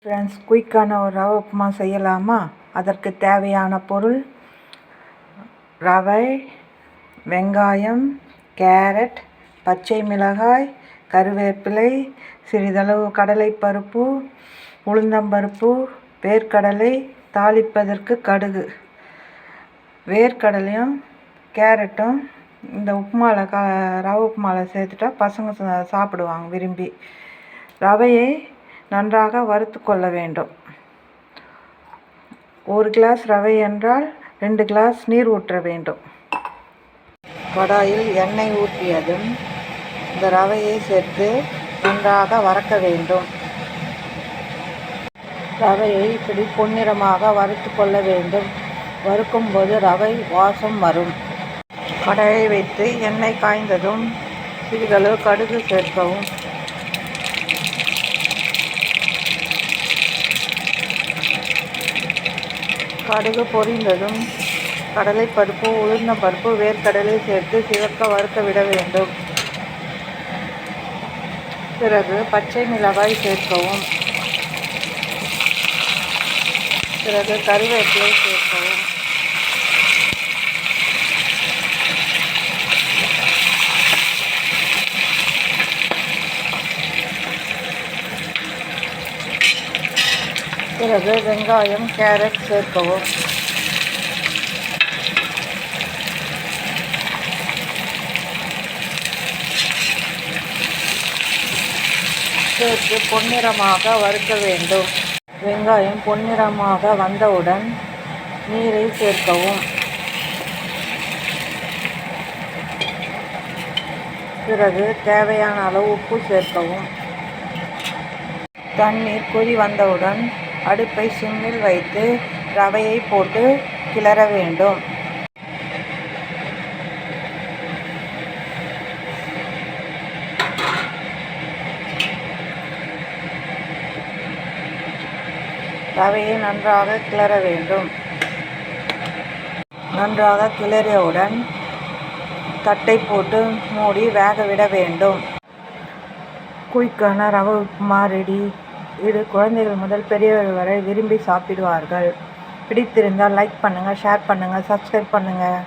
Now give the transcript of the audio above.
Friends, குயிக்கான ஒரு ரவை உப்புமா செய்யலாமா? அதற்கு தேவையான பொருள்: ரவை, வெங்காயம், கேரட், பச்சை மிளகாய், கருவேப்பிலை, சிறிதளவு கடலைப்பருப்பு, உளுந்தம்பருப்பு, வேர்க்கடலை, தாளிப்பதற்கு கடுகு. வேர்க்கடலையும் கேரட்டும் இந்த உப்புமாவில் ரவை உப்புமாவில் சேர்த்துட்டா பசங்க சாப்பிடுவாங்க விரும்பி. ரவையை நன்றாக வறுத்து கொள்ள வேண்டும். 1 கிளாஸ் ரவை என்றால் 2 கிளாஸ் நீர் ஊற்ற வேண்டும். கடாயில் எண்ணெய் ஊற்றியதும் இந்த ரவையை சேர்த்து நன்றாக வறுக்க வேண்டும். ரவையை இப்படி பொன்னிறமாக வறுத்து கொள்ள வேண்டும். வறுக்கும் போது ரவை வாசம் வரும். கடாயை வைத்து எண்ணெய் காய்ந்ததும் சிறிதளவு கடுகு சேர்க்கவும். கடுகு பொரிந்ததும் கடலைப்பருப்பு, உளுந்தம்பருப்பு, வேர்க்கடலை சேர்த்து சிவக்க வறுக்க விட வேண்டும். பிறகு பச்சை மிளகாய் சேர்க்கவும். பிறகு கருவேப்பிலை சேர்க்கவும். பிறகு வெங்காயம், கேரட் சேர்க்கவும். சேர்த்து பொன்னிறமாக வறுக்க வேண்டும். வெங்காயம் பொன்னிறமாக வந்தவுடன் நீரை சேர்க்கவும். பிறகு தேவையான அளவு உப்பு சேர்க்கவும். தண்ணீர் கொதி வந்தவுடன் அடுப்பை சிம்மில் வைத்து ரவையை போட்டு கிளற வேண்டும். ரவையை நன்றாக கிளற வேண்டும். நன்றாக கிளறியவுடன் தட்டை போட்டு மூடி வேக விட வேண்டும். குயிக்கான ரவை உப்புமா ரெடி. இது குழந்தைகள் முதல் பெரியவர்கள் வரை விரும்பி சாப்பிடுவார்கள். பிடித்திருந்தால் லைக் பண்ணுங்கள், ஷேர் பண்ணுங்கள், சப்ஸ்கிரைப் பண்ணுங்கள்.